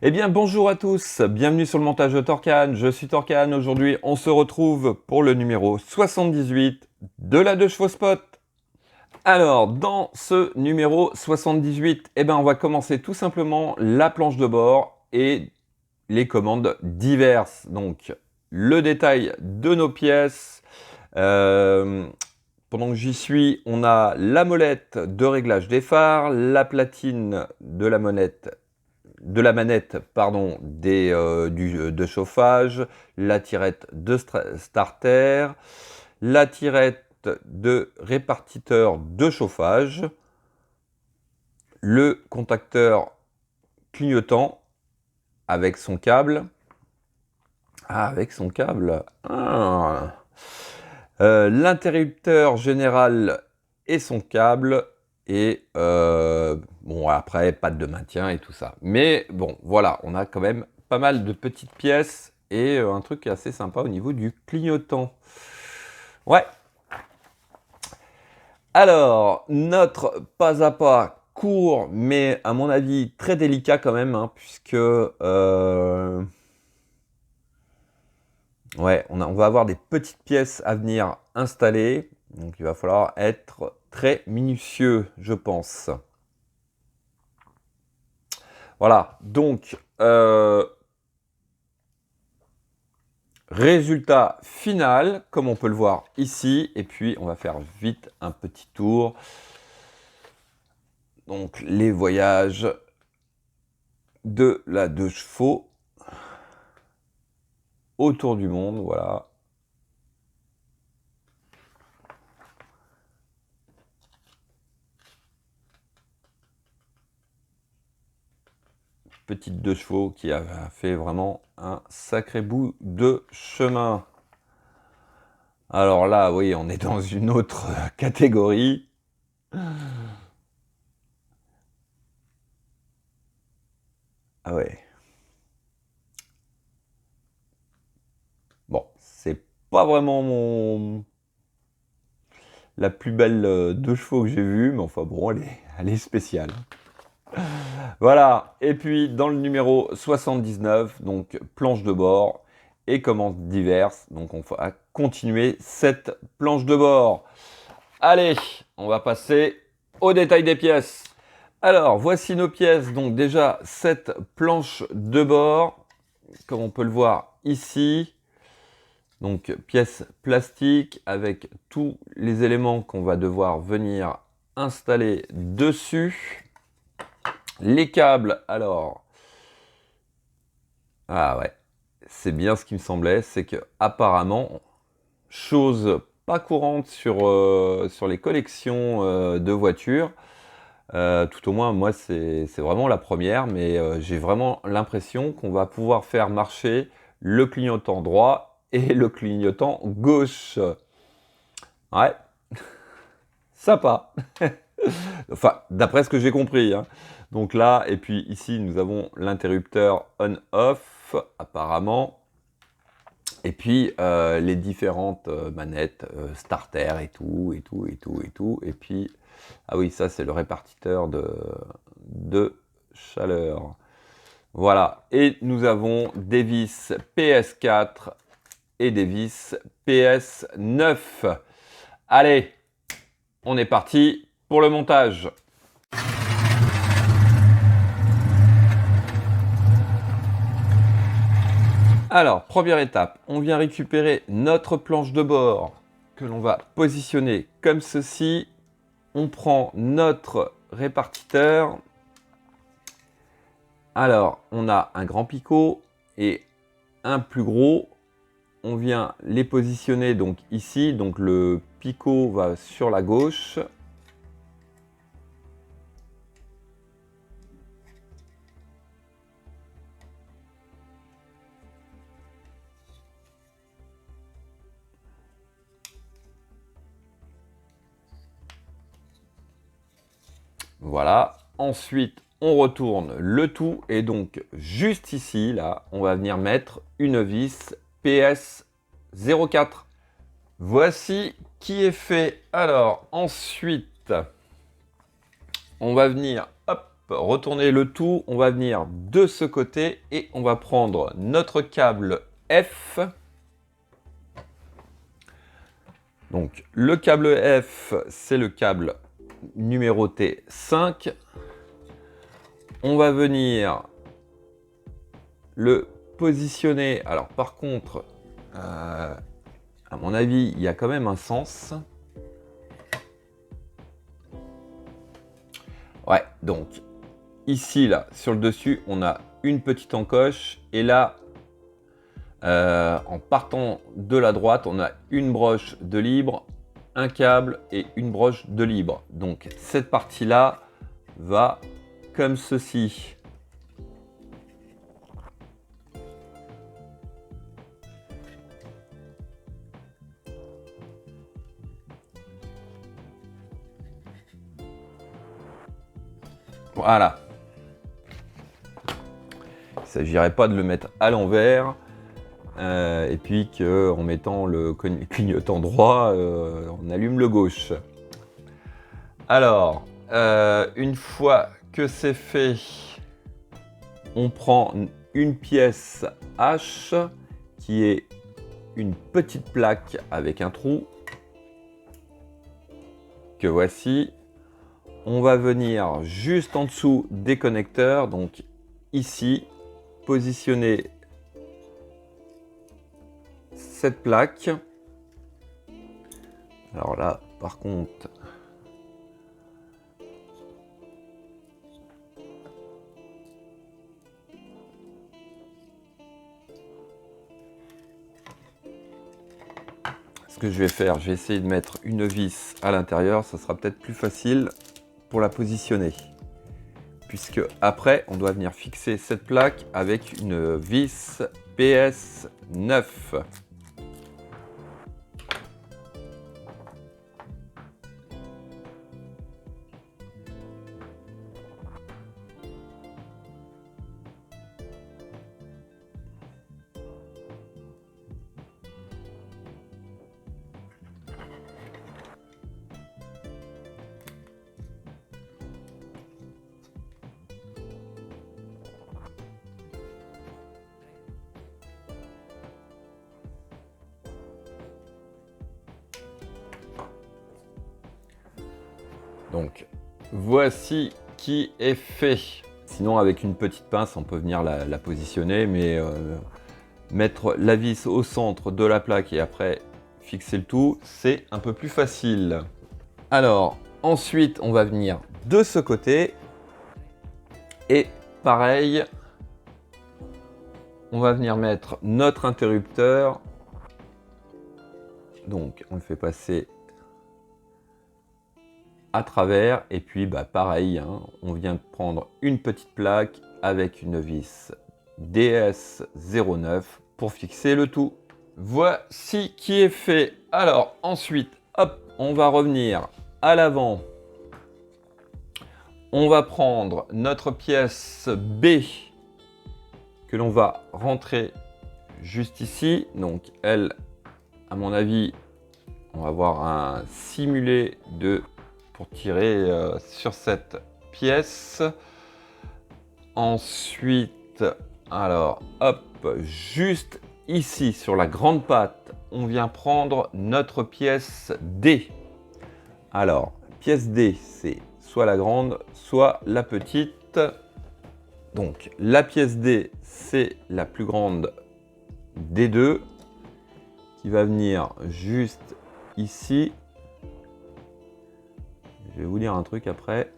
Eh bien, bonjour à tous, bienvenue sur le montage de Torcan. Je suis Torcan. Aujourd'hui, on se retrouve pour le numéro 78 de la 2 chevaux spot. Alors, dans ce numéro 78, on va commencer tout simplement la planche de bord et les commandes diverses. Donc, le détail de nos pièces. Pendant que j'y suis, on a la molette de réglage des phares, la platine de la manette, de chauffage, la tirette de starter, la tirette de répartiteur de chauffage, le contacteur clignotant avec son câble. L'interrupteur général et son câble. Et bon, après, patte de maintien et tout ça. Mais bon, voilà, on a quand même pas mal de petites pièces et un truc assez sympa au niveau du clignotant. Ouais. Alors, notre pas à pas court, mais à mon avis très délicat quand même, hein, puisque ouais, on va avoir des petites pièces à venir installer. Donc il va falloir être très minutieux, je pense. Voilà, donc résultat final, comme on peut le voir ici. Et puis on va faire vite un petit tour. Donc les voyages de la 2 chevaux autour du monde, voilà. Petite 2 chevaux qui a fait vraiment un sacré bout de chemin. Alors là, oui, on est dans une autre catégorie. Ah ouais. Bon, c'est pas vraiment la plus belle 2 chevaux que j'ai vue, mais enfin bon, elle est spéciale. Voilà, et puis dans le numéro 79, donc planche de bord et commandes diverses. Donc on va continuer cette planche de bord. Allez, on va passer au détail des pièces. Alors, voici nos pièces. Donc déjà, cette planche de bord, comme on peut le voir ici. Donc, pièce plastique avec tous les éléments qu'on va devoir venir installer dessus. Les câbles, alors... Ah ouais, c'est bien ce qui me semblait, c'est que apparemment, chose pas courante sur les collections de voitures, tout au moins moi c'est vraiment la première, mais j'ai vraiment l'impression qu'on va pouvoir faire marcher le clignotant droit et le clignotant gauche. Ouais, sympa. Enfin, d'après ce que j'ai compris, hein. Donc là, et puis ici, nous avons l'interrupteur on-off, apparemment. Et puis, les différentes manettes, starter et tout, et tout, et tout, et tout. Et puis, ah oui, ça, c'est le répartiteur de chaleur. Voilà. Et nous avons des vis PS4 et des vis PS9. Allez, on est parti pour le montage. Alors, première étape, on vient récupérer notre planche de bord que l'on va positionner comme ceci. On prend notre répartiteur. Alors, on a un grand picot et un plus gros. On vient les positionner donc ici. Donc le picot va sur la gauche. Voilà. Ensuite, on retourne le tout. Et donc, juste ici, là, on va venir mettre une vis PS04. Voici qui est fait. Alors, ensuite, on va venir, hop, retourner le tout. On va venir de ce côté et on va prendre notre câble F. Donc le câble F, c'est le câble numéroté 5. On va venir le positionner. Alors par contre, à mon avis, il y a quand même un sens. Ouais, donc ici, là, sur le dessus, on a une petite encoche. Et là, en partant de la droite, on a une broche de libre, un câble et une broche de libre. Donc cette partie-là va comme ceci. Voilà. Il ne s'agirait pas de le mettre à l'envers. Et puis qu'en mettant le clignotant droit, on allume le gauche. Alors, une fois que c'est fait, on prend une pièce H qui est une petite plaque avec un trou que voici. On va venir juste en dessous des connecteurs, donc ici, positionner cette plaque. Alors là, par contre, ce que je vais faire, je vais essayer de mettre une vis à l'intérieur, ça sera peut-être plus facile pour la positionner. Puisque après, on doit venir fixer cette plaque avec une vis PS9. Donc, voici qui est fait. Sinon, avec une petite pince, on peut venir la positionner, mais mettre la vis au centre de la plaque et après fixer le tout, c'est un peu plus facile. Alors, ensuite, on va venir de ce côté. Et pareil, on va venir mettre notre interrupteur. Donc, on le fait passer à travers et puis pareil, hein, on vient de prendre une petite plaque avec une vis DS09 pour fixer le tout. Voici qui est fait. Alors ensuite, hop, on va revenir à l'avant. On va prendre notre pièce B que l'on va rentrer juste ici. Donc elle, à mon avis, on va avoir un simulé de pour tirer sur cette pièce. Ensuite, alors hop, juste ici sur la grande patte, on vient prendre notre pièce D. Alors, pièce D, c'est soit la grande, soit la petite. Donc, la pièce D, c'est la plus grande des deux, qui va venir juste ici. Je vais vous dire un truc après,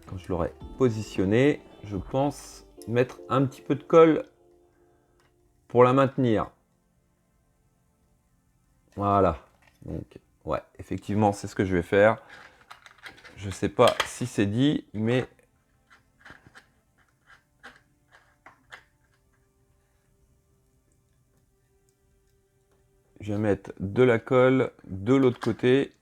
quand je l'aurai positionné, je pense mettre un petit peu de colle pour la maintenir. Voilà, donc ouais, effectivement, c'est ce que je vais faire. Je ne sais pas si c'est dit, mais je vais mettre de la colle de l'autre côté.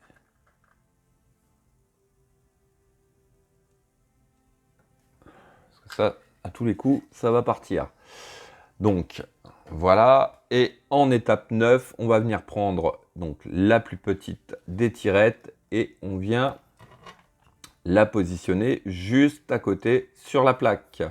Ça, à tous les coups, ça va partir. Donc, voilà. Et en étape 9, on va venir prendre donc la plus petite des tirettes et on vient la positionner juste à côté sur la plaque.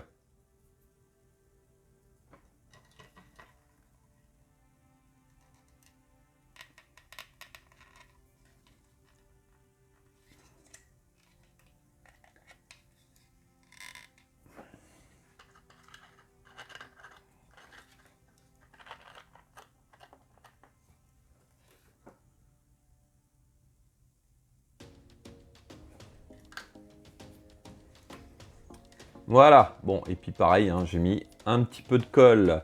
Voilà, bon, et puis pareil, hein, j'ai mis un petit peu de colle.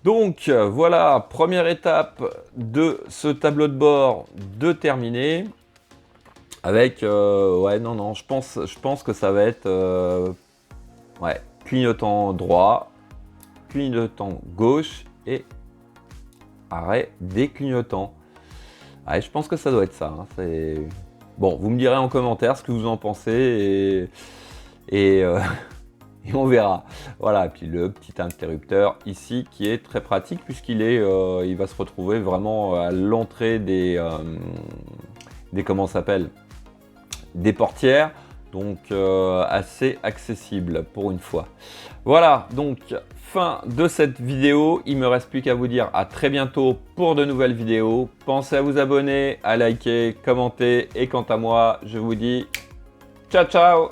Donc voilà, première étape de ce tableau de bord de terminer. Avec, ouais, non, je pense que ça va être, ouais, clignotant droit, clignotant gauche et arrêt déclignotant. Ouais, je pense que ça doit être ça. Hein, bon, vous me direz en commentaire ce que vous en pensez et, et on verra. Voilà, et puis le petit interrupteur ici qui est très pratique puisqu'il il va se retrouver vraiment à l'entrée des comment ça s'appelle, des portières, donc assez accessible pour une fois. Voilà, donc fin de cette vidéo. Il me reste plus qu'à vous dire à très bientôt pour de nouvelles vidéos. Pensez à vous abonner, à liker, commenter et quant à moi, je vous dis ciao ciao.